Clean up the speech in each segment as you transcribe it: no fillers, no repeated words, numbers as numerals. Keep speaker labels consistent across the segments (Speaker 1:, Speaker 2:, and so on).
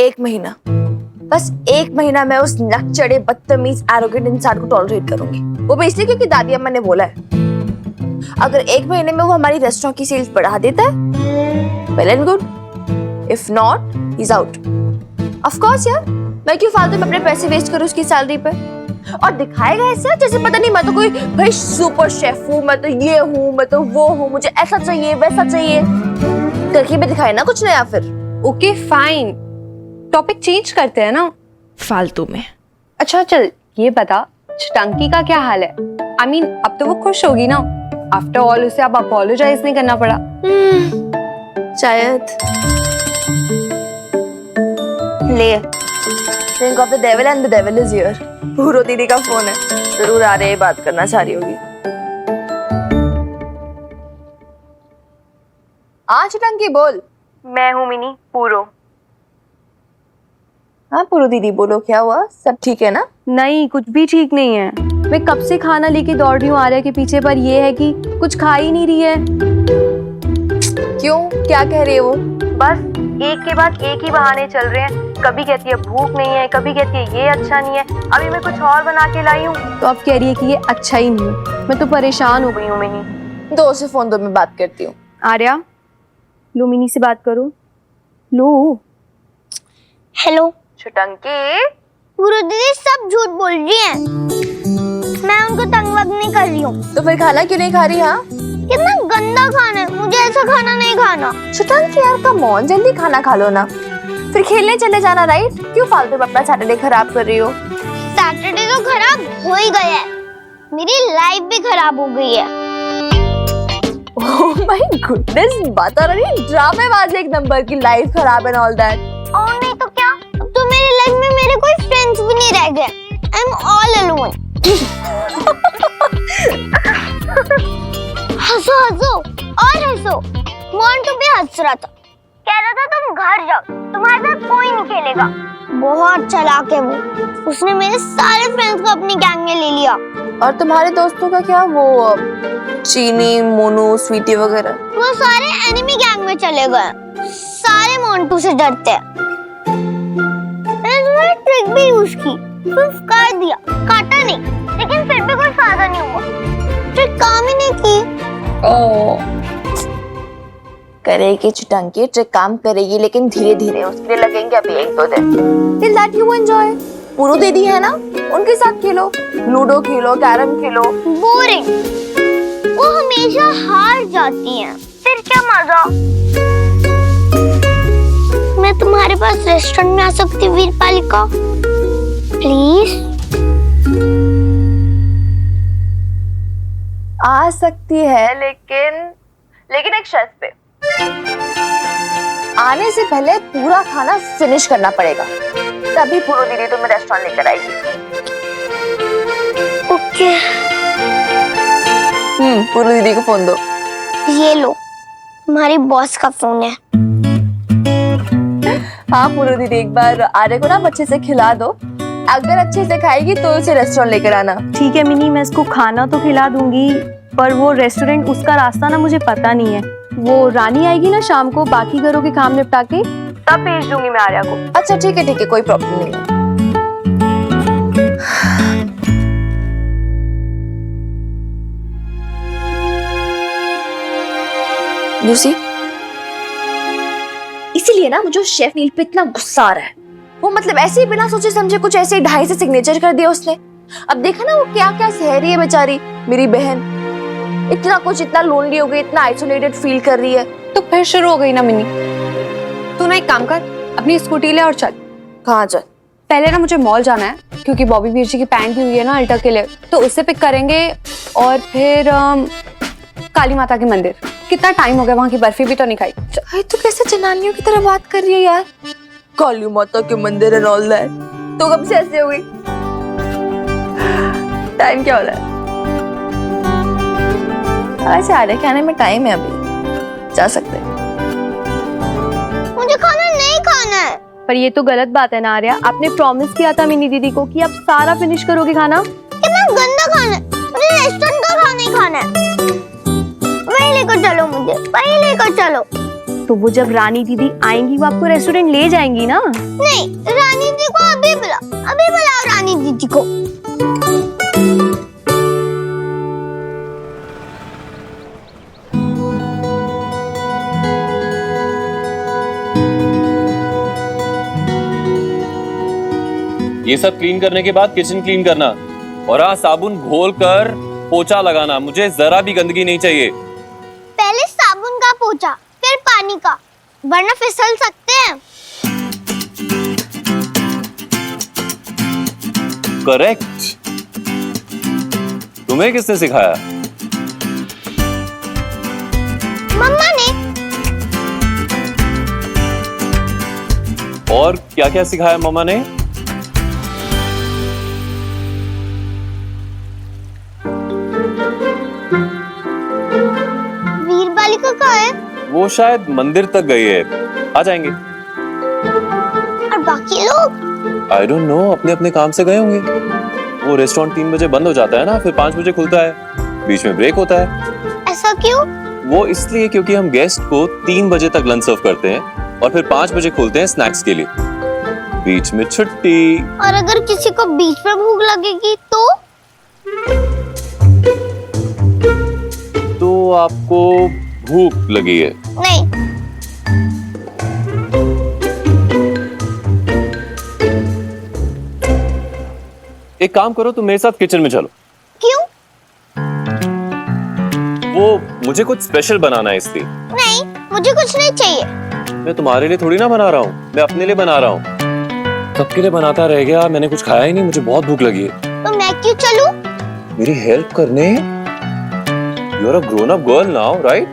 Speaker 1: 1 महीना, बस 1 महीना मैं उस नकचढ़े बदतमीज एरोगेंट इंसान को टॉलरेट करूंगी, वो भी इसलिए क्योंकि दादी अम्मा ने बोला है। अगर 1 महीने में वो हमारी रेस्टोरेंट की सेल्स बढ़ा देता है, well and good, if not he is out. Of course यार, मैं क्यों फालतू में अपने पैसे वेस्ट करूं उसकी सैलरी पे, और दिखाएगा ऐसा जैसे पता नहीं मैं तो कोई भाई सुपर शेफ हूँ, मैं तो ये हूँ, मैं तो वो हूँ, मुझे ऐसा चाहिए वैसा चाहिए करके भी दिखाए ना कुछ नया फिर।
Speaker 2: ओके फाइन, टॉपिक चेंज करते हैं ना
Speaker 1: फालतू में।
Speaker 2: अच्छा चल ये बता, टंकी का क्या हाल है? I mean, अब तो वो खुश होगी ना, आफ्टर ऑल उसे अब अपोलोजाइज नहीं करना पड़ा।
Speaker 1: शायद। ले, think of the devil and the devil is here। पूरो दीदी का फोन है, जरूर आ रही बात करना चाह रही होगी। आज टंकी बोल।
Speaker 3: मैं हूँ मिनी पूरो।
Speaker 1: हाँ पूरो दीदी बोलो, क्या हुआ? सब ठीक है ना?
Speaker 3: नहीं, कुछ भी ठीक नहीं है। मैं कब से खाना लेके दौड़ रही हूँ आर्या के पीछे, पर ये है कि कुछ खा ही नहीं रही है।
Speaker 1: क्यों, क्या कह रही है वो?
Speaker 3: बस एक के बाद एक ही बहाने चल रहे हैं। कभी कहती है भूख नहीं है, कभी कहती है ये अच्छा नहीं है, अभी मैं कुछ और बना के लाई हूँ तो अब कह रही है कि ये अच्छा ही नहीं है। मैं तो परेशान हो गई हूँ मिनी।
Speaker 1: दो से फोन दो, मैं बात करती हूँ।
Speaker 3: आर्या, लो मिनी से बात करो, लो।
Speaker 4: हेलो
Speaker 1: छुटंकी।
Speaker 4: पूरो दीदी सब झूठ बोल रही हैं। मैं उनको तंग वंग नहीं कर रही हूँ।
Speaker 1: तो फिर खाना क्यों नहीं खा रही? हाँ
Speaker 4: कितना गंदा खाना है, मुझे ऐसा खाना नहीं खाना।
Speaker 1: छुटंकी यार कम ऑन, जल्दी खाना खा लो ना, फिर खेलने चले जाना, राइट? क्यों फालतू में अपना सैटरडे खराब कर रही हो?
Speaker 4: सैटरडे तो खराब हो ही गया है, मेरी लाइफ भी खराब हो गई है।
Speaker 1: ओह माय गुडनेस, बता रही ड्रामेबाज एक नंबर की, लाइफ खराब एंड ऑल दैट।
Speaker 4: और नहीं तो क्या, अब तो मेरी लाइफ में मेरे कोई फ्रेंड्स भी नहीं रह गए। I am all alone. हंसो हंसो और हंसो। मोंटू भी हंस रहा था, कह रहा था तुम घर जाओ, तुम्हारे साथ कोई नहीं खेलेगा। बहुत चालाक है वो, उसने मेरे सारे फ्रेंड्स को अपनी गैंग में ले लिया।
Speaker 1: और तुम्हारे दोस्तों का क्या, वो चीनी, मोनू, स्वीटी वगैरह?
Speaker 4: वो सारे एनिमी गैंग में चले गए, सारे मोंटू से डरते हैं। मैंने तुम्हारी ट्रिक भी यूज की, सिर्फ कर दिया, काटा नहीं, लेकिन फिर भी कोई फायदा नहीं हुआ, ट्रिक काम ही नहीं की।
Speaker 1: करेगी छुटंकी, ट्रिक काम करेगी, लेकिन धीरे धीरे, उसके लिए लगेंगे अभी 1-2 दिन। Till that you enjoy. पूरो दीदी है ना, उनके साथ खेलो, लूडो खेलो, कैरम खेलो।
Speaker 4: बोरिंग, वो हमेशा हार जाती हैं, फिर क्या मजा। मैं तुम्हारे पास रेस्टोरेंट में आ सकती हूँ वीरपालिका, प्लीज?
Speaker 1: आ सकती है, लेकिन एक शर्त पे। आने से पहले पूरा खाना फिनिश करना पड़ेगा, तभी पूरो दीदी तुम्हें रेस्टोरेंट लेकर आएगी।
Speaker 4: ओके।
Speaker 1: पूरो दीदी को फोन दो।
Speaker 4: ये लो, तुम्हारी बॉस का फोन है।
Speaker 1: हाँ पूरो दीदी, एक बार आर्य को ना अच्छे से खिला दो, अगर अच्छे से खाएगी तो उसे रेस्टोरेंट लेकर आना।
Speaker 3: ठीक है मिनी, मैं इसको खाना तो खिला दूंगी, पर वो रेस्टोरेंट, उसका रास्ता ना मुझे पता नहीं है। वो रानी आएगी ना शाम को बाकी घरों के काम निपटा के, तब भेज दूंगी मैं आर्या को।
Speaker 1: अच्छा ठीक है, कोई प्रॉब्लम नहीं है। You see? इसीलिए ना मुझे शेफ नील पे इतना गुस्सा आ रहा है। वो मतलब ऐसे ही बिना सोचे समझे कुछ ऐसे ही 2.5 से सिग्नेचर कर दिया उसने। अब देखा ना वो क्या क्या सह रही है बेचारी, मेरी बहन इतना कुछ, इतना लोनली हो गई, इतना आइसोलेटेड फील कर रही है।
Speaker 2: तो फिर शुरू हो गई ना मिनी। तू ना एक काम कर, अपनी स्कूटी ले और चल।
Speaker 1: कहाँ चल?
Speaker 2: पहले ना मुझे मॉल जाना है, क्योंकि बॉबी वीर जी की पैंट भी हुई है ना अल्टर के लिए, तो उससे पिक करेंगे, और फिर काली माता के मंदिर। कितना टाइम हो गया, वहाँ की बर्फी भी तो नहीं खाई।
Speaker 1: भाई तू कैसे जनानियों की तरह बात कर रही है यार? काली माता के मंदिर एंड ऑल दैट, तो कब से ऐसे हो गई? टाइम क्या हो रहा है? ऐसे आ रहे क्या आने में टाइम है, अभी जा सकते हैं।
Speaker 4: मुझे खाना नहीं खाना है।
Speaker 3: पर ये तो गलत बात है ना आर्या, आपने प्रॉमिस किया था मिनी दीदी को कि आप सारा फिनिश करोगे खाना।
Speaker 4: कितना गंदा खाना है, मुझे रेस्टोरेंट का खाना ही खाना है। वही लेकर चलो मुझे, वही लेकर चलो।
Speaker 3: तो वो जब रानी दीदी आएंगी वो आपको रेस्टोरेंट ले जाएंगी ना।
Speaker 4: नहीं, रानी दीदी को अभी बुलाओ रानी दीदी को।
Speaker 5: ये सब क्लीन करने के बाद किचन क्लीन करना, और हाँ, साबुन घोल कर पोछा लगाना। मुझे जरा भी गंदगी नहीं चाहिए।
Speaker 4: पहले साबुन का पोछा, फिर पानी का, वरना फिसल सकते हैं।
Speaker 5: करेक्ट। तुम्हें किसने सिखाया?
Speaker 4: मम्मा ने।
Speaker 5: और क्या क्या सिखाया मम्मा ने?
Speaker 4: वीरबालिका कहाँ है?
Speaker 5: वो शायद मंदिर तक गई है, आ जाएंगे।
Speaker 4: और बाकी लोग?
Speaker 5: आई डोंट नो, अपने अपने काम से गए होंगे। वो रेस्टोरेंट 3 बजे बंद हो जाता है ना, फिर 5 बजे खुलता है, बीच में ब्रेक होता है।
Speaker 4: ऐसा क्यों?
Speaker 5: वो इसलिए क्योंकि हम गेस्ट को 3 बजे तक लंच सर्व करते हैं और फिर 5 बजे खोलते हैं स्नैक्स के लिए। बीच में छुट्टी।
Speaker 4: और अगर किसी को बीच में भूख लगेगी तो
Speaker 5: आपको भूख लगी है?
Speaker 4: नहीं।
Speaker 5: एक काम करो, तुम मेरे साथ किचन में चलो।
Speaker 4: क्यों?
Speaker 5: वो मुझे कुछ स्पेशल बनाना है इसलिए।
Speaker 4: नहीं, मुझे कुछ नहीं चाहिए।
Speaker 5: मैं तुम्हारे लिए थोड़ी ना बना रहा हूँ, मैं अपने लिए बना रहा हूँ। सबके लिए बनाता रह गया, मैंने कुछ खाया ही नहीं, मुझे बहुत भूख लगी है।
Speaker 4: तो मैं क्यों चलूं?
Speaker 5: मेरी हेल्प करने? You are a grown up girl now, right?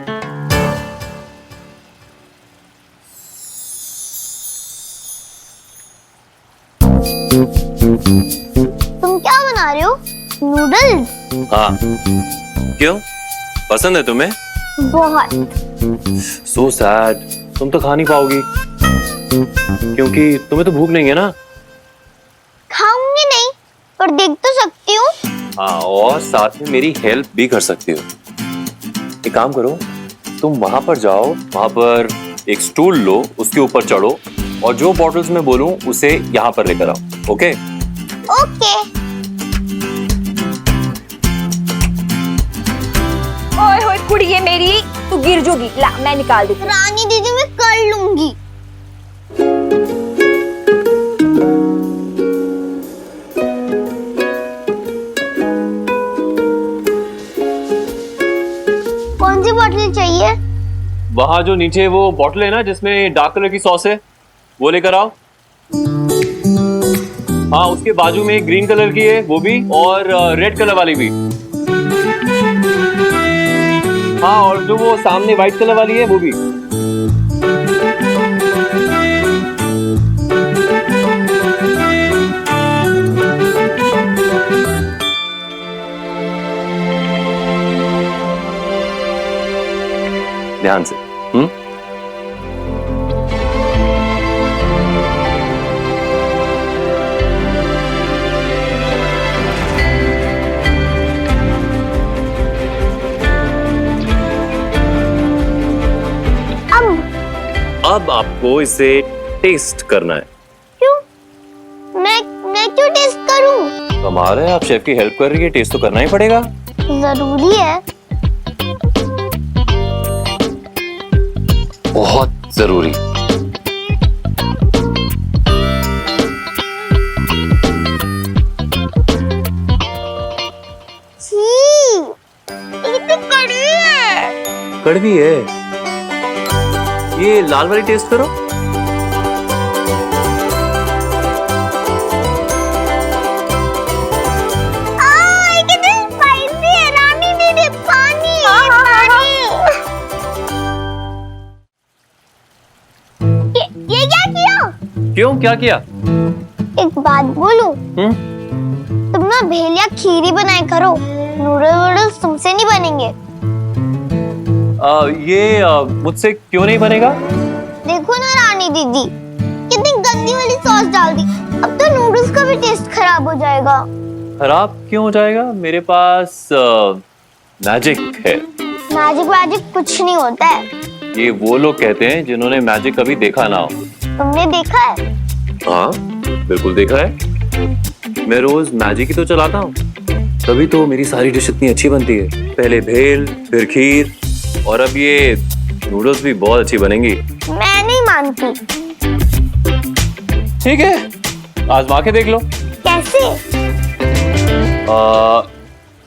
Speaker 4: तुम क्या बना रहे हो? नूडल्स?
Speaker 5: हाँ। क्यों, पसंद है तुम्हें?
Speaker 4: बहुत।
Speaker 5: सो सैड, तुम तो खा नहीं पाओगी क्योंकि तुम्हें तो भूख नहीं है ना।
Speaker 4: खाऊंगी नहीं, पर देख तो सकती हूँ।
Speaker 5: हाँ, और साथ में मेरी हेल्प भी कर सकती हो। एक काम करो, तुम वहां पर जाओ, वहां पर एक स्टूल लो, उसके ऊपर चढ़ो और जो बॉटल्स मैं बोलूं उसे यहाँ पर लेकर आओ। ओके?
Speaker 4: ओके।
Speaker 1: ओए होए कुड़िए मेरी, तू गिर जोगी। ला मैं निकाल देती हूँ।
Speaker 4: रानी दीदी मैं कर लूंगी। कौन सी बोतल चाहिए?
Speaker 5: वहां जो नीचे वो बॉटल है ना जिसमें डार्क कलर की सॉस है, वो लेकर आओ। हाँ, उसके बाजू में ग्रीन कलर की है वो भी, और रेड कलर वाली भी। हाँ, और जो वो सामने व्हाइट कलर वाली है वो भी। ध्यान से। अब आपको इसे टेस्ट करना है।
Speaker 4: क्यों? मैं क्यों टेस्ट करूं?
Speaker 5: कमाल है, आप शेफ की हेल्प कर रही है, टेस्ट तो करना ही पड़ेगा।
Speaker 4: जरूरी है।
Speaker 5: बहुत जरूरी।
Speaker 4: छी, ये तो कड़वी है।
Speaker 5: कड़वी है? ये लाल वाली टेस्ट करो।
Speaker 4: कितनी स्पाइसी है। रानी दीदी पानी। ये क्या किया?
Speaker 5: क्यों, क्या किया?
Speaker 4: एक बात बोलूं? तुम ना भेलिया खीरी बनाए करो, नूडल्स तुमसे नहीं बनेंगे।
Speaker 5: ये मुझसे क्यों नहीं बनेगा?
Speaker 4: देखो ना रानी दीदी, कितनी गंदी वाली सॉस डाल दी। अब तो नूडल्स का भी टेस्ट खराब हो जाएगा।
Speaker 5: खराब क्यों हो जाएगा? मेरे पास मैजिक है।
Speaker 4: मैजिक कुछ नहीं होता है।
Speaker 5: ये वो लोग कहते हैं जिन्होंने मैजिक कभी देखा ना हो।
Speaker 4: तुमने देखा है?
Speaker 5: हाँ बिल्कुल देखा है, मैं रोज मैजिक ही तो चलाता हूँ, तभी तो मेरी सारी डिश इतनी अच्छी बनती है। पहले भेल, फिर खीर, और अब ये नूडल्स भी बहुत अच्छी बनेंगी।
Speaker 4: मैं नहीं मानती।
Speaker 5: ठीक है, आजमा के देख लो।
Speaker 4: कैसे?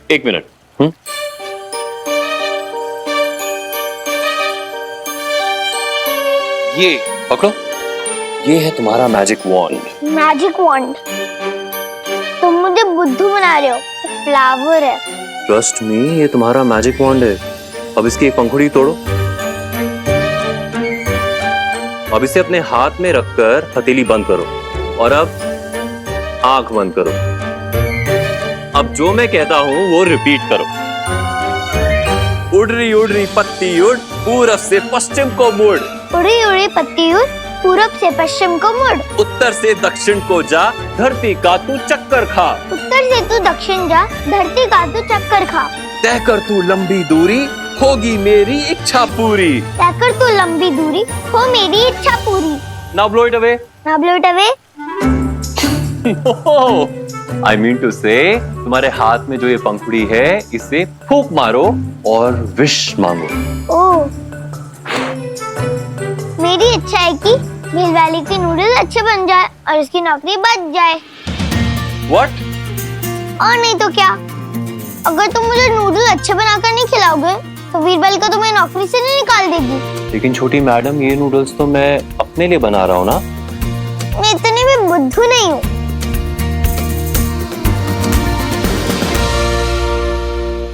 Speaker 5: एक मिनट। ये पकड़ो, ये है तुम्हारा मैजिक वॉन्ड।
Speaker 4: Magic wand? तुम मुझे बुद्धू बना रहे हो, फ्लावर है।
Speaker 5: ट्रस्ट मी, ये तुम्हारा मैजिक वॉन्ड है। अब इसकी एक पंखुड़ी तोड़ो। अब इसे अपने हाथ में रखकर हथेली बंद करो, और अब आंख बंद करो। अब जो मैं कहता हूं वो रिपीट करो। उड़ रही पत्ती उड़, पूरब से पश्चिम को मुड़।
Speaker 4: उड़ी उड़ी पत्ती उड़, पूरब से पश्चिम को मुड़।
Speaker 5: उत्तर से दक्षिण को जा, धरती का तू चक्कर खा।
Speaker 4: उत्तर से तू दक्षिण जा, धरती का तू चक्कर खा।
Speaker 5: तय कर तू लंबी दूरी, होगी मेरी इच्छा पूरी।
Speaker 4: तय कर तू लंबी दूरी, हो मेरी इच्छा पूरी।
Speaker 5: Now blow it away.
Speaker 4: Now blow it away.
Speaker 5: I mean to say, तुम्हारे हाथ में जो ये पंखुड़ी है, इसे फूंक मारो और विश मांगो।
Speaker 4: ओह, मेरी इच्छा है कि भेल वाले के नूडल्स अच्छे बन जाए और इसकी नौकरी बच जाए।
Speaker 5: What?
Speaker 4: और नहीं तो क्या? अगर तुम मुझे नूडल्स अच्छे बनाकर नहीं खिलाओगे, तो वीरबल का तुम्हें नौकरी से नहीं निकाल देगी।
Speaker 5: लेकिन छोटी मैडम, ये नूडल्स तो मैं अपने लिए बना रहा हूँ ना।
Speaker 4: मैं इतनी भी बुद्धू नहीं हूँ।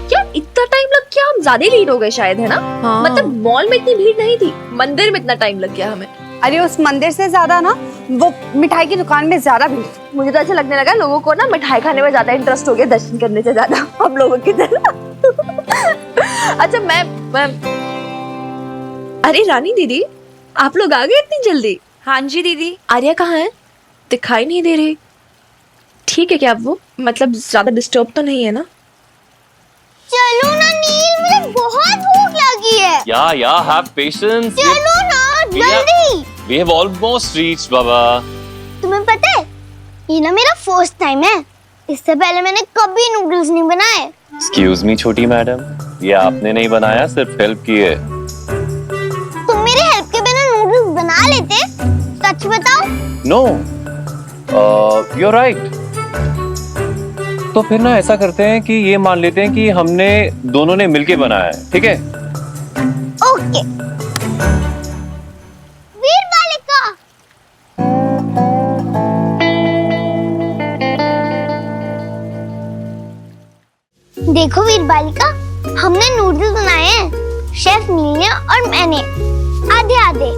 Speaker 1: क्या इतना टाइम लग गया? हम ज्यादा लेट हो गए शायद, है ना?
Speaker 2: हाँ।
Speaker 1: मतलब मॉल में इतनी भीड़ नहीं थी, मंदिर में इतना टाइम लग गया हमें।
Speaker 2: अरे उस मंदिर से ज्यादा ना वो मिठाई की दुकान में ज्यादा भीड़।
Speaker 1: मुझे तो ऐसा लगने लगा लोगों को ना मिठाई खाने में ज्यादा इंटरेस्ट हो गया दर्शन करने से ज्यादा हम लोगों की तरह। अच्छा मैं अरे रानी दीदी, आप लोग आ गए इतनी जल्दी?
Speaker 3: हाँ जी दीदी।
Speaker 1: आर्या कहाँ है? दिखाई नहीं दे रही। ठीक है क्या वो? मतलब ज्यादा डिस्टर्ब तो नहीं है ना?
Speaker 4: चलो ना नील, मुझे बहुत भूख लगी है।
Speaker 5: या have patience.
Speaker 4: चलो ना जल्दी।
Speaker 5: We have almost reached, बाबा।
Speaker 4: तुम्हें पता है, ये ना मेरा फर्स्ट टाइम है। इससे पहले मैंने कभी नूडल्स नहीं बनाए।
Speaker 5: Excuse me, छोटी मैडम, ये आपने नहीं बनाया, सिर्फ हेल्प की है।
Speaker 4: तुम मेरे हेल्प के बिना नूडल्स बना लेते? सच बताओ।
Speaker 5: No, you're right. तो फिर ना ऐसा करते हैं कि ये मान लेते हैं कि हमने दोनों ने मिलके बनाया है, ठीक है?
Speaker 4: ओके। वीर बालिका, देखो वीर बालिका, हमने नूडल्स बनाए हैं, शेफ नील ने और मैंने, आधे आधे।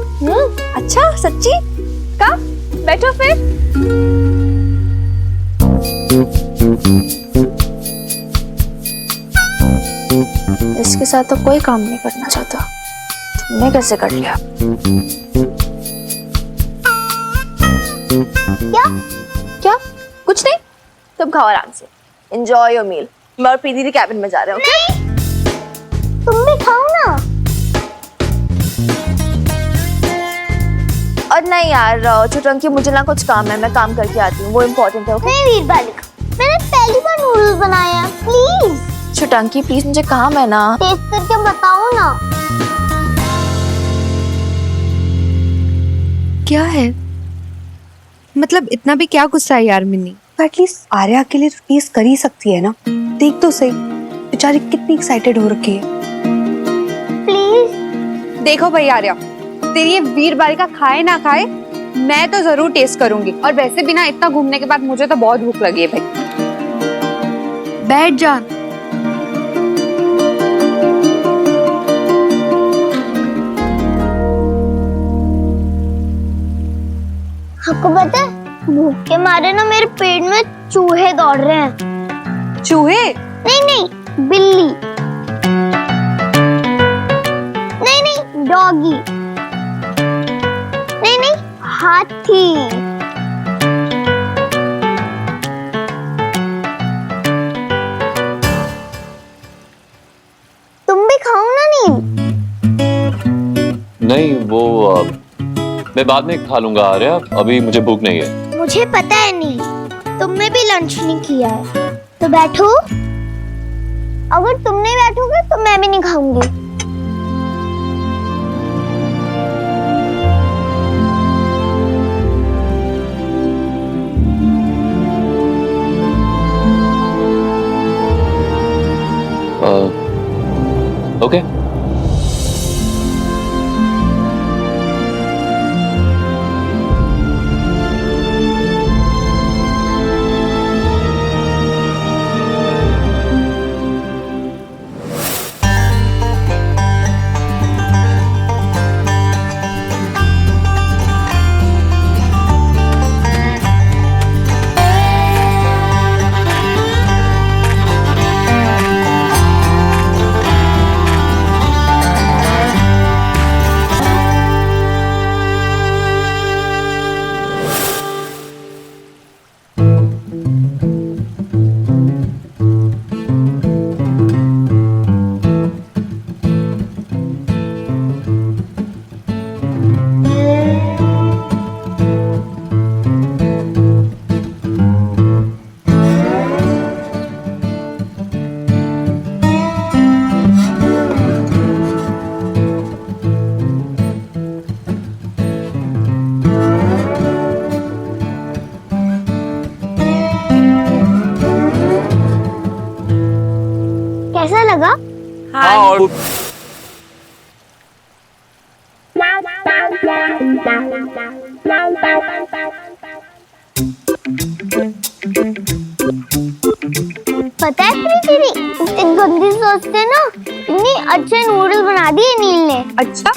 Speaker 1: अच्छा सच्ची? कब? बैठो फिर। इसके साथ तो कोई काम नहीं करना चाहता, तुमने कैसे कर लिया?
Speaker 4: क्या?
Speaker 1: क्या? कुछ नहीं, तुम खाओ आराम से, एंजॉय योर मील। मैं और प्रीति कैबिन में जा रहे हो।
Speaker 4: नहीं, तुम भी खाओ ना।
Speaker 1: और नहीं यार छोटंकी, मुझे ना कुछ काम है, मैं काम करके आती हूँ, वो इम्पोर्टेंट है। ओके?
Speaker 4: नहीं वीर बालिका, मैंने पहली बार नूडल्स बनाए हैं, प्लीज।
Speaker 1: छोटंकी प्लीज, मुझे काम है ना।
Speaker 4: टेस्ट करके बताओ ना।
Speaker 2: क्या है? मतलब इतना भी क्या गुस्सा है यार मिन्नी? एटलीस्ट आर्या के लिए तो टेस्ट कर ही सकती है ना। देख तो सही, बेचारी कितनी एक्साइटेड हो रखी है।
Speaker 4: प्लीज।
Speaker 2: देखो भाई आर्या, तेरी ये वीर बालिका खाए ना खाए, मैं तो जरूर टेस्ट करूंगी। और वैसे भी ना इतना घूमने के बाद मुझे तो बहुत भूख लगी है भाई। बैठ जा।
Speaker 4: आपको पता है, भूख के मारे ना मेरे पेट में चूहे दौड़ रहे हैं।
Speaker 2: चूहे?
Speaker 4: नहीं नहीं, बिल्ली। नहीं नहीं, डॉगी। नहीं नहीं, हाथी। तुम भी खाओ ना नील।
Speaker 5: मैं बाद में खा लूंगा आर्या, अभी मुझे भूख नहीं है।
Speaker 4: मुझे पता है नील, तुमने भी लंच नहीं किया है, तो बैठो। अगर तुम नहीं बैठोगे तो मैं भी नहीं खाऊंगी।
Speaker 5: ओके।
Speaker 4: कैसा लगा?
Speaker 5: हाँ, और
Speaker 4: पता है प्रीति दी, इतनी गंदी सोच से ना इतनी अच्छे नूडल बना दिए नील ने।
Speaker 2: अच्छा,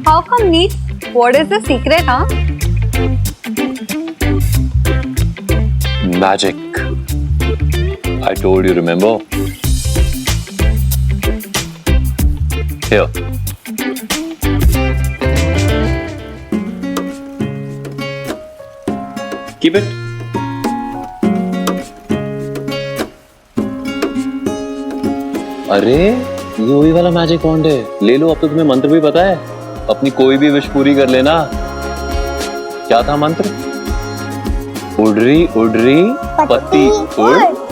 Speaker 2: how come Neel? What is the secret? हाँ,
Speaker 5: magic. I told you, remember? Here. Keep it. अरे ये वही वाला मैजिक वॉन्ड है, ले लो। अब तो तुम्हें मंत्र भी पता है, अपनी कोई भी विश पूरी कर लेना। क्या था मंत्र? उड़री उड़री पत्ती उड़।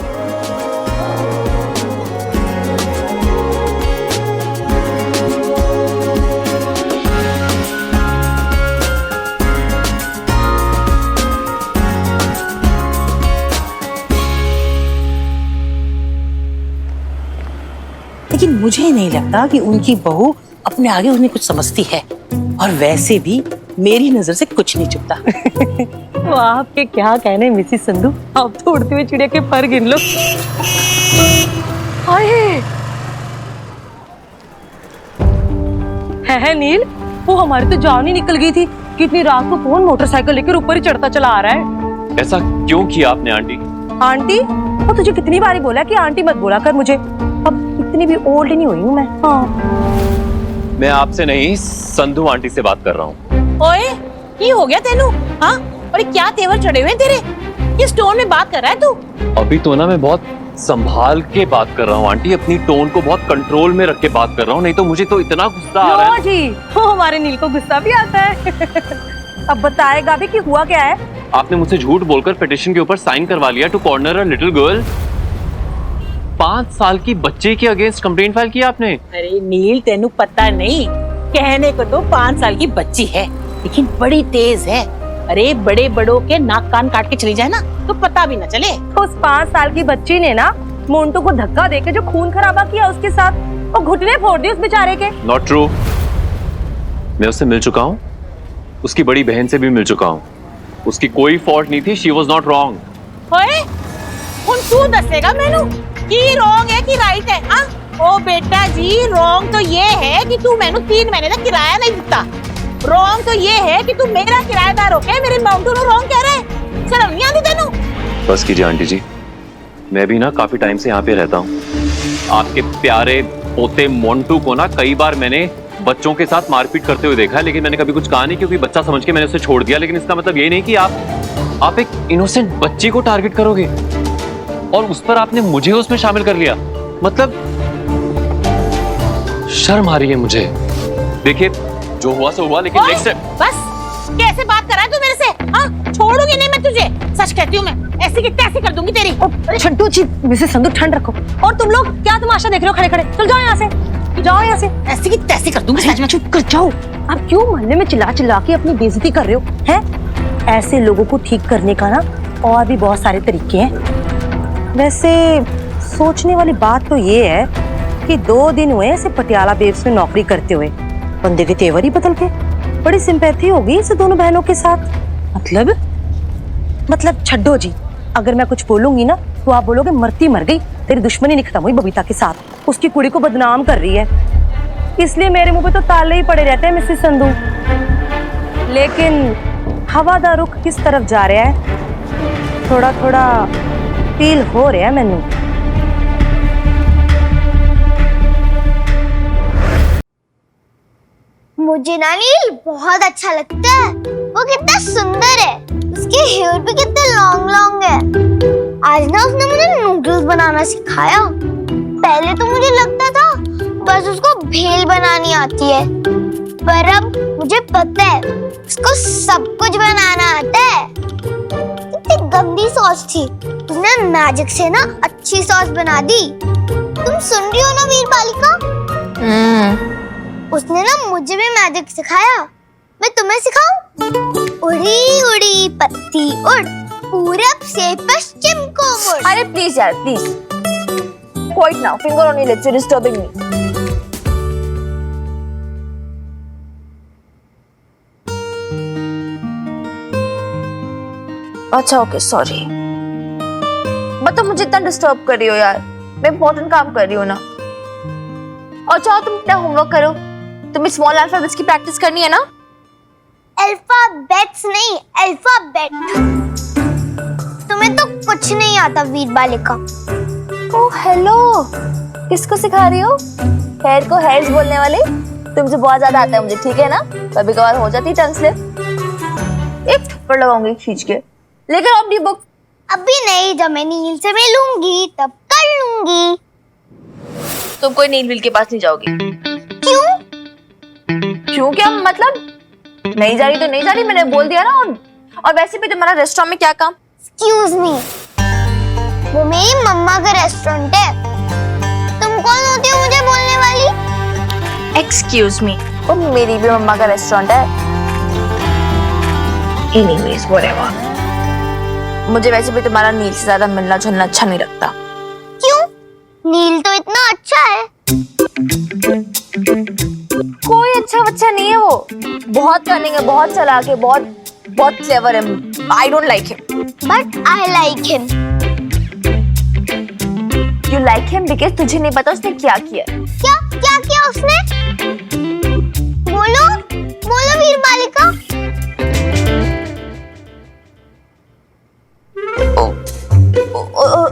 Speaker 6: लेकिन मुझे नहीं लगता कि उनकी बहू अपने आगे उन्हें कुछ समझती है, और वैसे भी मेरी नजर से कुछ नहीं चुपता।
Speaker 7: तो आपके क्या कहने मिसिस संधू, आप तो उड़ती हुई चिड़िया के पर गिन लो। है नील, वो हमारी तो जान ही निकल गई थी। कितनी रात को कौन मोटरसाइकिल लेकर ऊपर ही चढ़ता चला आ रहा है।
Speaker 5: ऐसा क्यों किया आपने आंटी?
Speaker 7: आंटी? वो तुझे कितनी बारी बोला कि आंटी मत बोला कर मुझे। अब इतनी भी ओल्ड नहीं हुई हूँ मैं। हाँ।
Speaker 5: मैं आपसे नहीं, संधू आंटी से बात कर रहा हूँ।
Speaker 6: ओए, ये हो गया तेनू? हाँ, और ये क्या तेवर चढ़े हुए हैं तेरे? किस टोन में बात कर रहा है तू?
Speaker 5: अभी तो ना मैं बहुत संभाल के बात कर रहा हूँ आंटी, अपनी टोन को बहुत कंट्रोल में रख के बात कर रहा हूँ, नहीं तो मुझे तो इतना गुस्सा आ रहा है।
Speaker 7: जी, वो हमारे नील को गुस्सा भी आता है। अब बताएगा भी कि हुआ क्या है।
Speaker 5: आपने मुझसे झूठ बोलकर पिटिशन के ऊपर साइन करवा लिया to corner a little girl. 5 साल की बच्चे के अगेंस्ट कंप्लेंट फाइल किया आपने।
Speaker 6: अरे नील, तेनू पता नहीं, कहने को तो 5 साल की बच्ची है, लेकिन बड़ी तेज है। अरे बड़े बड़ों के नाक कान काट के चली जाए ना तो पता भी न चले।
Speaker 7: उस 5 साल की बच्ची ने ना मोंटू को धक्का देके जो खून खराबा किया उसके साथ, वो घुटने फोड़ दिए उस बेचारे के।
Speaker 5: Not true. मैं उससे मिल चुका हूँ, उसकी बड़ी बहन से भी मिल चुका हूँ। उसकी कोई फॉल्ट नहीं थी, शी वॉज नॉट रॉन्ग।
Speaker 6: ओए, हुन तू दसेगा मैनू कि रॉन्ग है कि राइट है? हाँ? ओ बेटा जी, रॉन्ग तो ये है कि तू मैनू 3 महीने तक किराया नहीं देता। रॉन्ग तो ये है कि तू मेरा किराएदार होके मेरे मोंटू को रॉन्ग कह रहा है। शर्म नहीं आती तेनू?
Speaker 5: बस कीजिए आंटी जी, मैं भी ना काफी टाइम से यहाँ पे रहता हूँ। आपके प्यारे पोते मोंटू को ना कई बार मैंने बच्चों के साथ मारपीट करते हुए देखा है, लेकिन मैंने कभी कुछ कहा नहीं क्योंकि बच्चा समझ के मैंने उसे छोड़ दिया। लेकिन इसका मतलब ये नहीं कि आप एक इनोसेंट बच्ची को टारगेट करोगे और उस पर आपने मुझे उसमें शामिल कर लिया। मतलब शर्म आ रही है मुझे। देखिए, जो हुआ सो हुआ, लेकिन नेक्स्ट टाइम
Speaker 6: बस कैसे बात कर रहा है तू मेरे से? हाँ, छोड़ूंगी नहीं मैं तुझे, सच कहती हूँ मैं, ऐसी की तैसी कर दूंगी तेरी।
Speaker 7: छंटू जी, मिसेस संधू ठंड रखो। और तुम लोग क्या तमाशा देख रहे हो खड़े खड़े? चल जाओ यहाँ से, जाओ यहाँ से।
Speaker 6: ऐसी की तैसी कर दूंगी सच में।
Speaker 7: चुप कर जाओ। आप क्यों मोहल्ले में चिल्ला चिल्ला के अपनी बेइज्जती कर रहे हो? हैं? ऐसे लोगों को ठीक करने का ना और भी बहुत सारे तरीके हैं। वैसे सोचने वाली बात तो ये है कि 2 दिन हुए ऐसे पटियाला बेब्स में नौकरी करते हुए, बंदे के तेवर ही बदल गए। बड़ी सिंपैथी होगी इस दोनों बहनों के साथ। मतलब छड्डो जी, अगर मैं कुछ बोलूंगी ना तो आप बोलोगे मरती मर गई, तेरी दुश्मनी नहीं खत्म हुई बबीता के साथ, उसकी कुड़ी को बदनाम कर रही है। इसलिए मेरे मुंह पे तो ताले ही पड़े रहते हैं मिसेस संधू। लेकिन हवा दा रुख किस तरफ जा रहा है, थोड़ा थोड़ा फील हो रहा है मैनू।
Speaker 4: मुझे ना नील बहुत अच्छा लगता है। वो कितना सुंदर है, उसके हेयर भी कितने लॉन्ग लॉन्ग है। आज ना उसने मुझे नूडल्स बनाना सिखाया। पहले तो मुझे लगता था बस उसको भेल बनानी आती है, पर अब मुझे पता है उसको सब कुछ बनाना आता है। कितनी गंदी सॉस थी, उसने मैजिक से ना अच्छी सॉस बना दी। तुम सुन रही हो ना वीर बालिका? उसने ना मुझे भी मैजिक सिखाया। मैं तुम्हें सिखाऊं? उड़ी उड़ी पत्ती उड़, पूरब से पश्चिम को मुड़।
Speaker 1: अरे प्लीज यार, please quite now, finger on your lips, you disturbing me. अच्छा ओके, सॉरी। मतलब मुझे इतना डिस्टर्ब कर रही हो यार, मैं इंपॉर्टेंट काम कर रही हूँ ना। और चाहो तुम अपना होमवर्क करो, तुम्हें स्मॉल अल्फाबेट्स की प्रैक्टिस करनी है ना?
Speaker 4: अल्फाबेट्स नहीं, अल्फाबेट। तुम्हें तो कुछ नहीं आता वीर बालिका।
Speaker 1: ओह हेलो, किसको सिखा रही हो? हेयर को हेयर्स बोलने वाले? तुमसे बहुत ज्यादा आता है मुझे, ठीक है ना? कभी कभार हो जाती टंग स्लिप। एक थप्पड़ लगाऊंगी खींच के। लेकर अपनी बुक।
Speaker 4: अभी नहीं, जब मैं नील से मिलूंगी तब कर लूंगी।
Speaker 1: तुम कोई नील विल के पास नहीं जाओगी।
Speaker 4: क्यों?
Speaker 1: क्यों क्या मतलब? नहीं जा रही तो नहीं जा रही, मैंने बोल दिया ना। और वैसे भी तुम्हारा रेस्टोरेंट में क्या काम?
Speaker 4: एक्सक्यूज मी, वो मेरी मम्मा का रेस्टोरेंट है। तुम कौन होती हो मुझे बोलने वाली?
Speaker 1: एक्सक्यूज मी, वो मेरी भी मम्मा का रेस्टोरेंट है। Anyways whatever. मुझे वैसे भी तुम्हारा नील से ज्यादा मिलना जुलना अच्छा नहीं लगता।
Speaker 4: क्यों? नील तो इतना अच्छा है।
Speaker 1: कोई अच्छा बच्चा नहीं है वो, बहुत कनिंग है, बहुत चालाक है, बहुत क्लेवर है। I don't like him.
Speaker 4: But I like him.
Speaker 1: You like him because तुझे नहीं पता उसने क्या किया।
Speaker 4: क्या क्या किया उसने? बोलो बोलो वीर बालिका।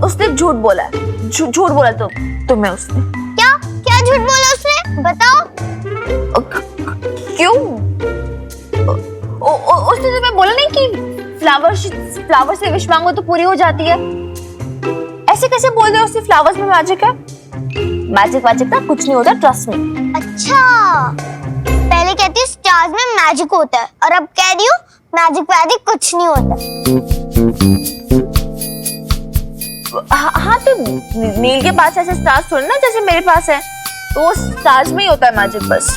Speaker 1: उसने झूठ बोला है, झूठ बोला तुम्हें उसने।
Speaker 4: क्या क्या झूठ बोला उसने? बताओ।
Speaker 1: क्यों? उसने तुम्हें बोला नहीं कि फ्लावर से विश मांगो तो पूरी हो जाती है? ऐसे कैसे बोल रहे हो? उससे फ्लावर्स में मैजिक है? मैजिक ना कुछ नहीं होता, ट्रस्ट मी।
Speaker 4: अच्छा, पहले कहती हूँ स्टार्स में मैजिक होता है, और अब कह रही हूँ मैजिक कुछ नहीं होता।
Speaker 1: हाँ तो नील के पास ऐसे स्टार्स थोड़े ना जैसे मेरे पास है, तो वो स्टार्स में ही होता है मैजिक, बस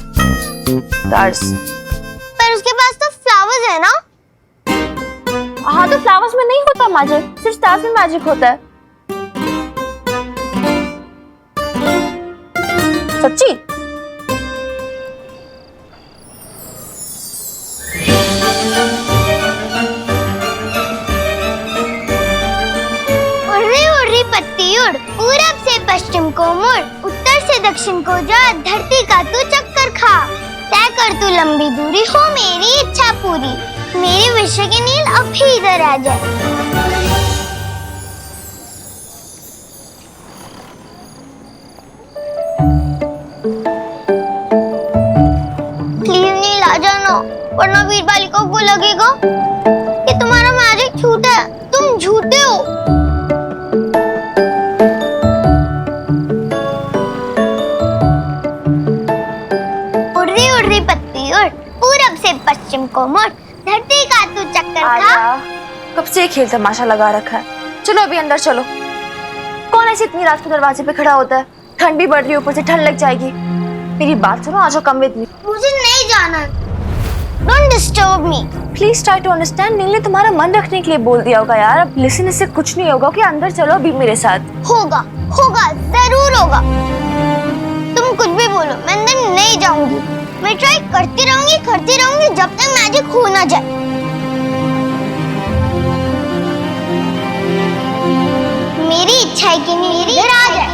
Speaker 1: स्टार्स।
Speaker 4: पर उसके पास तो फ्लावर्स है ना?
Speaker 1: हाँ तो फ्लावर्स में नहीं होता मैजिक, सिर्फ स्टार्स में मैजिक होता है। सच्ची?
Speaker 4: उड़ी पत्ती उड़, पूरब से पश्चिम को मुड़, उत्तर से दक्षिण को जा, धरती का तू चक्कर खा, तय कर तू लंबी दूरी, हो मेरी इच्छा पूरी, मेरी विश की नील अब भी इधर आ जाए। प्लीज नील आ जाना, वरना वीर बालिका को लगेगा कि तुम्हारा मैजिक झूठा है, तुम झूठे हो। उड़ रही पत्ती उड़, पूरब से पश्चिम को मुड़, धरती
Speaker 1: कब से ये खेल तमाशा लगा रखा है। चलो अभी अंदर चलो। कौन ऐसे इतनी रात को दरवाजे पे खड़ा होता है? ठंड भी बढ़ रही है, ऊपर से ठंड लग जाएगी। मेरी बात सुनो, आ जाओ कम विद मी।
Speaker 4: मुझे नहीं जाना। Don't disturb me.
Speaker 1: Please try to understand. Neel ने तुम्हारा मन रखने के लिए बोल दिया होगा यार। अब लिसन, इससे कुछ नहीं होगा कि अंदर चलो अभी मेरे साथ।
Speaker 4: होगा होगा, जरूर होगा। तुम कुछ भी बोलो, मैं अंदर नहीं जाऊंगी। मैं ट्राई करती रहूंगी जब तक मैजिक हो ना जाए। मेरी इच्छा है कि नील इधर आ जाए।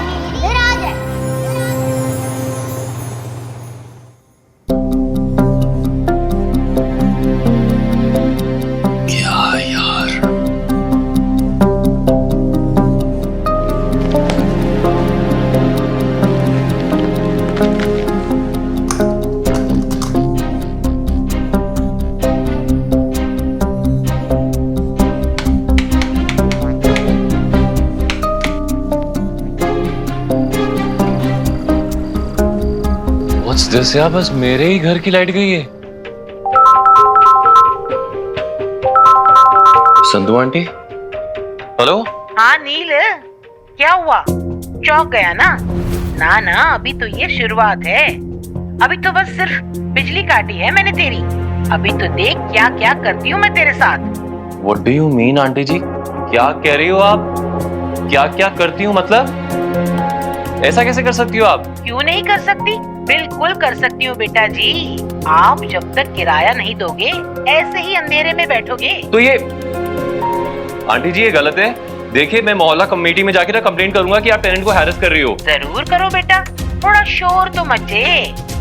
Speaker 5: दिस यार, बस मेरे ही घर की लाइट गई है। Sandhu aunty, hello.
Speaker 6: हाँ नील, क्या हुआ? चौंक गया ना? ना अभी तो ये शुरुआत है। अभी तो बस सिर्फ बिजली काटी है मैंने तेरी। अभी तो देख क्या क्या करती हूँ मैं तेरे साथ।
Speaker 5: What do you mean aunty ji? क्या कह रही हो आप? क्या क्या करती हूँ मतलब? ऐसा कैसे कर सकती हो आप?
Speaker 6: क्यों नहीं कर सकती? बिल्कुल कर सकती हूँ बेटा जी। आप जब तक किराया नहीं दोगे ऐसे ही अंधेरे में बैठोगे।
Speaker 5: तो ये आंटी जी, ये गलत है। देखिए, मैं मोहल्ला कमेटी में जाके ना कंप्लेंट करूंगा कि आप टेनेंट को हैरेस कर रही हो।
Speaker 6: जरूर करो बेटा, थोड़ा शोर तो मचे।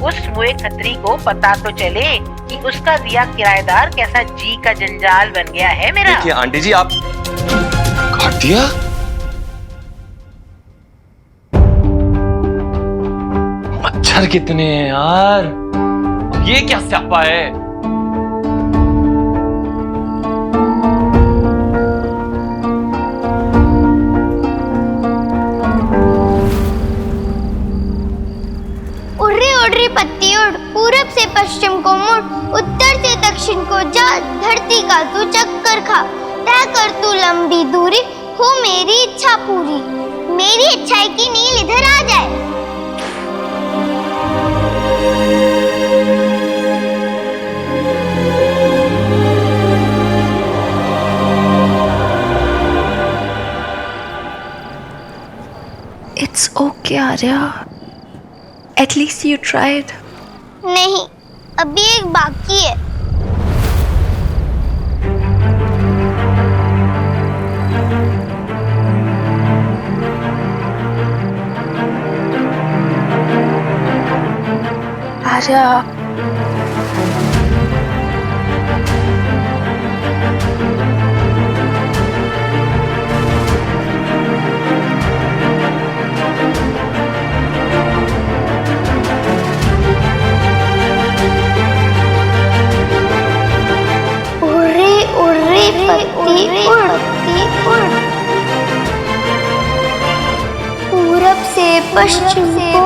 Speaker 6: उस मुए खत्री को पता तो चले कि उसका दिया किराएदार कैसा जी का जंजाल बन गया है मेरा।
Speaker 5: देखिए आंटी जी, आप काट दिया। मच्छर कितने हैं यार, ये क्या स्यापा है।
Speaker 4: उड़ रही पत्ती उड़, पूरब से पश्चिम को मुड़, उत्तर से दक्षिण को जा, धरती का तू चक्कर खा, तय कर तू लंबी दूरी, हो मेरी इच्छा पूरी। मेरी इच्छा है कि नील इधर आ जाए।
Speaker 1: It's okay, Arya. At least you tried.
Speaker 4: नहीं, अभी एक बाकी है।
Speaker 1: Arya.
Speaker 4: पत्ती उड़, पूरब से पश्चिम को,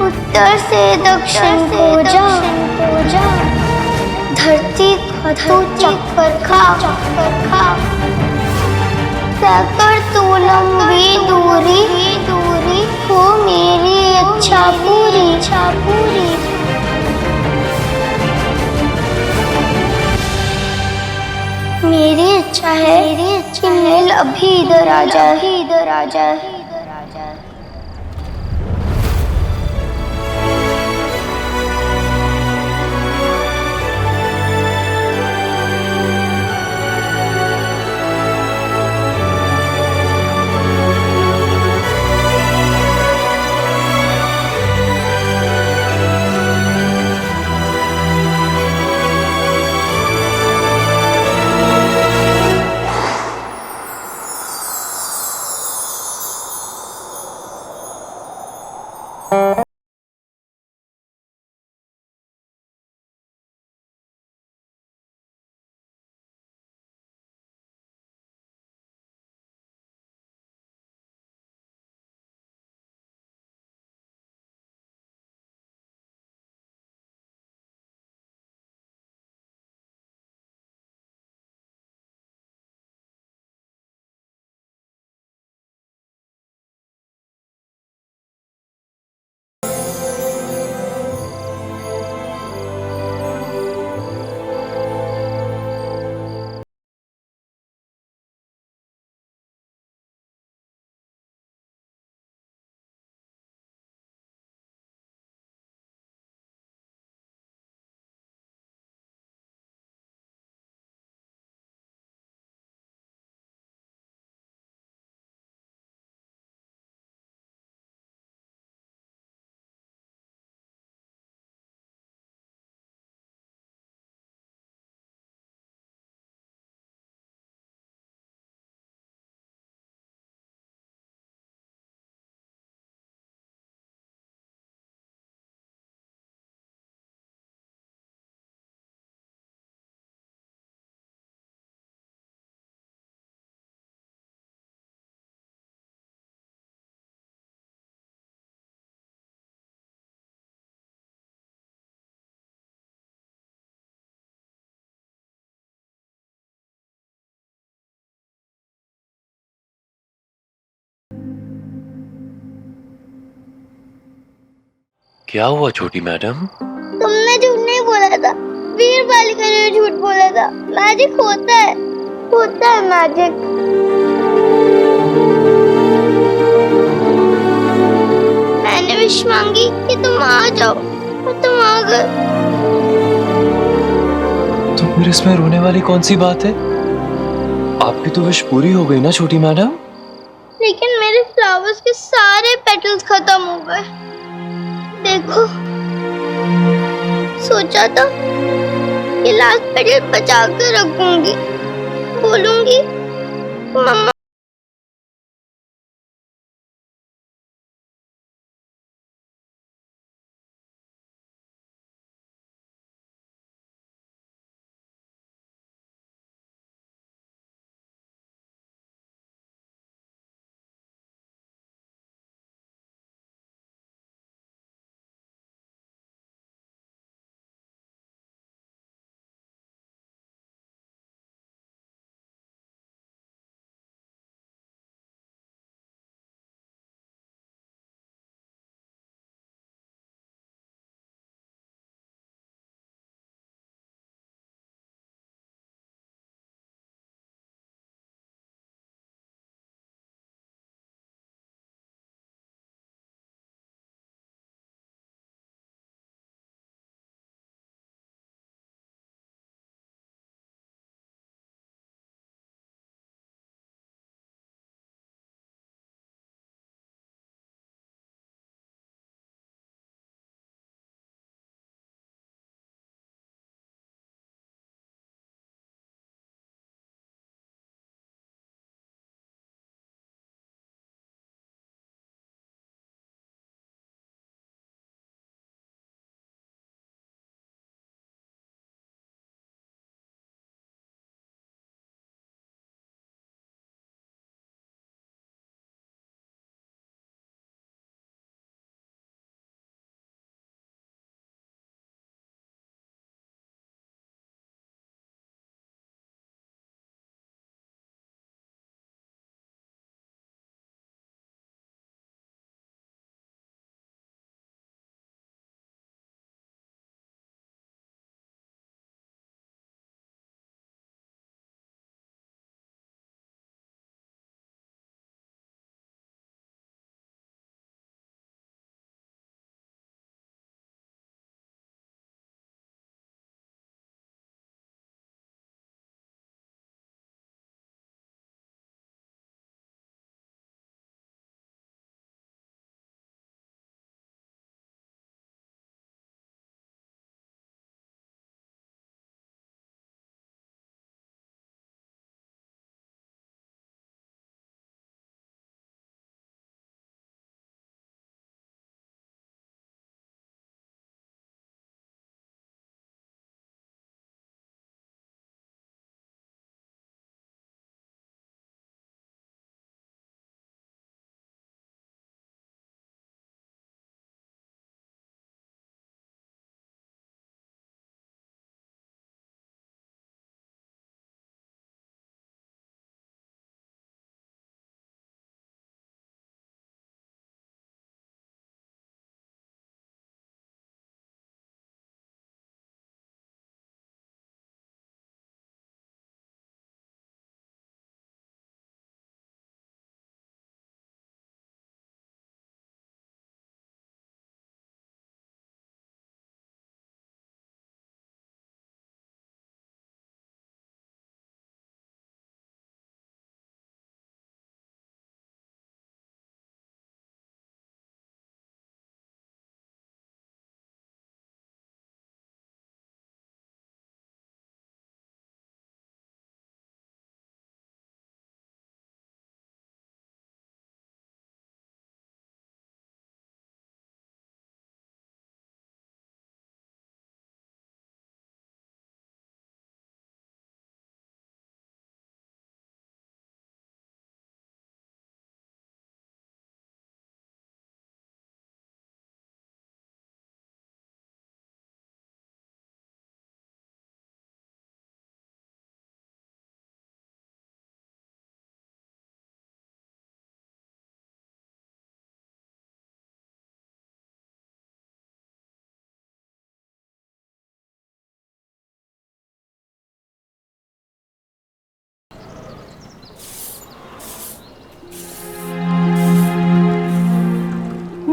Speaker 4: उत्तर से दक्षिण को जा, धरती का तू चक्कर खा, तय कर तू लंबी दूरी, हो मेरी इच्छा पूरी। मेरी इच्छा है कि नील अभी इधर आ जाए।
Speaker 5: क्या हुआ छोटी मैडम?
Speaker 4: तुमने झूठ नहीं बोला था, वीर बालिका ने झूठ बोला था। मैजिक होता है मैजिक। मैंने विश मांगी कि तुम आ जाओ और तुम आ गए।
Speaker 5: तो फिर इसमें रोने वाली कौन सी बात है? आपकी तो विश पूरी हो गई ना छोटी मैडम।
Speaker 4: लेकिन मेरे फ्लावर्स के सारे पेटल्स खत्म हो गए। देखो, सोचा था कि लास्ट पेटल बचा कर रखूंगी, बोलूंगी मम्मा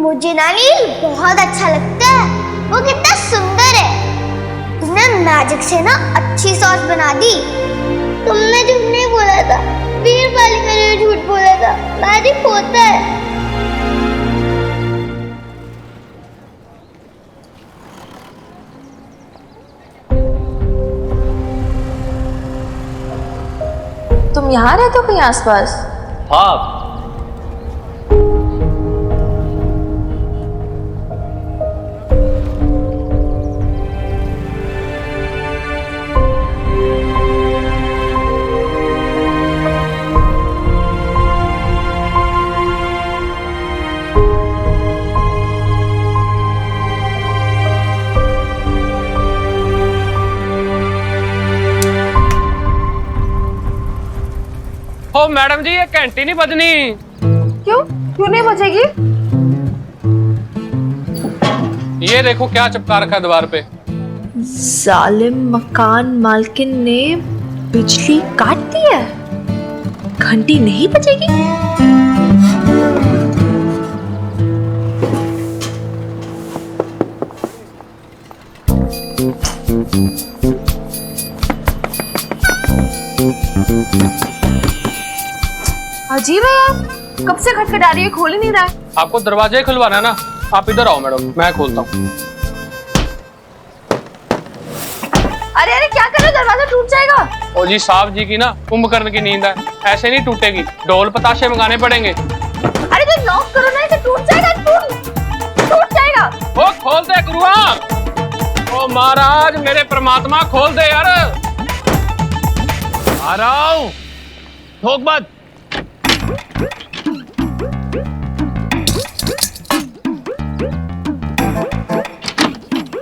Speaker 4: मुझे ना नील बहुत अच्छा लगता है। वो कितना सुंदर है। उसने मैजिक से ना अच्छी सॉस बना दी। तुमने झूठ नहीं बोला था, वीर बालिका ने झूठ बोला था। मैजिक होता है।
Speaker 1: तुम यहाँ रहते हो कहीं आसपास?
Speaker 5: हाँ,
Speaker 8: ओ मैडम जी, ये घंटी नहीं बजनी।
Speaker 1: क्यों क्यों नहीं बजेगी?
Speaker 8: ये देखो क्या चिपका रखा है दीवार पे।
Speaker 1: जालिम मकान मालकिन ने बिजली काट दी है। घंटी नहीं बजेगी? अजीब है यार, कब से खटखटा रही है, खोल ही नहीं रहा है।
Speaker 8: आपको दरवाजे खुलवाना है ना, आप इधर आओ मैडम, मैं खोलता हूँ।
Speaker 1: अरे अरे क्या कर रहे हो, दरवाजा टूट जाएगा।
Speaker 8: ओ जी, साहब जी की ना कुंभकर्ण की नींद है, ऐसे नहीं टूटेगी, ढोल पताशे मंगाने पड़ेंगे।
Speaker 1: अरे तो लॉक करो ना, इसे टूट जाएगा, टूट जाएगा।
Speaker 8: ओ खोल दे गुरुआ। ओ महाराज, मेरे परमात्मा खोल दे यार। आ रहा हूँ, ठोक मत।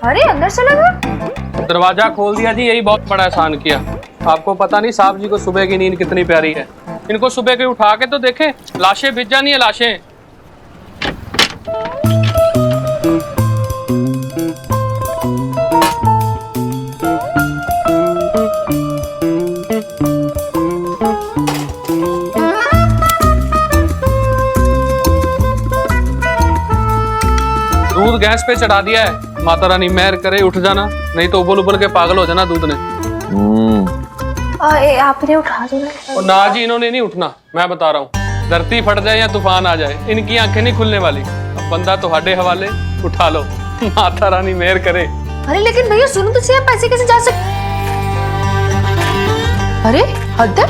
Speaker 1: अरे अंदर चला गया।
Speaker 8: दरवाजा खोल दिया जी, यही बहुत बड़ा एहसान किया। आपको पता नहीं साहब जी को सुबह की नींद कितनी प्यारी है। इनको सुबह के उठा के तो देखें, लाशें भिज जानी है, लाशें। दूध गैस पे चढ़ा दिया है, माता रानी मेहर करे उठ जाना, नहीं तो उबल उबल के पागल हो जाना दूध ने।
Speaker 1: आपने उठा दो ना।
Speaker 8: और ना जी, इन्होंने नहीं उठना, मैं बता रहा हूँ। धरती फट जाए या तूफान आ जाए, इनकी आंखें नहीं खुलने वाली। अब बंदा तो हाडे हवाले, उठा लो, माता रानी मेहर करे।
Speaker 1: अरे लेकिन भैया सुनो तो सही, पैसे कैसे जा सकते? अरे हद है।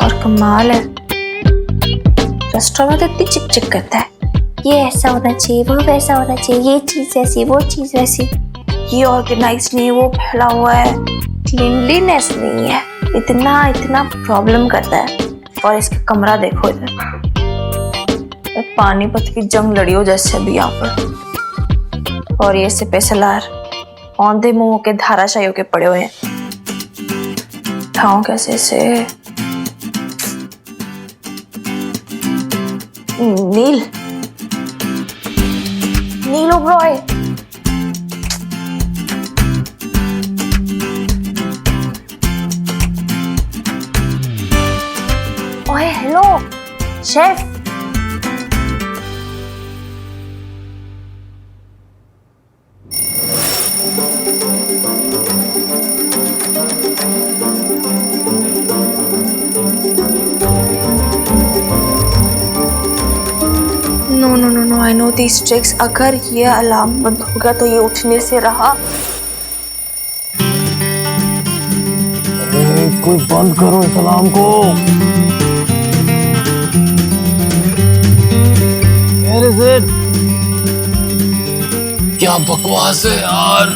Speaker 1: और कमाल है, रेस्टोरेंट में तो इतनी चिक चिक करता है। ये ऐसा होना चाहिए, वो वैसा होना चाहिए, ये चीज ऐसी, वो चीज वैसी, ये ऑर्गेनाइज नहीं, वो फैला हुआ है, क्लीनलीनेस नहीं है, इतना इतना प्रॉब्लम करता है। और इसका कमरा देखो इधर, पानीपत की जंग लड़ी हो जैसे अभी यहाँ पर। और ये सिपे सलार औंधे मुंह के धाराशाही होके पड़े हुए हैं। उठाऊं कैसे से? नील, नील ओबरॉय, ओए hello chef. No no no no, I know these tricks. अगर ये अलार्म बंद हो गया तो ये उठने से रहा।
Speaker 9: कोई बंद करो इस अलार्म को। Where is it? क्या बकवास है यार।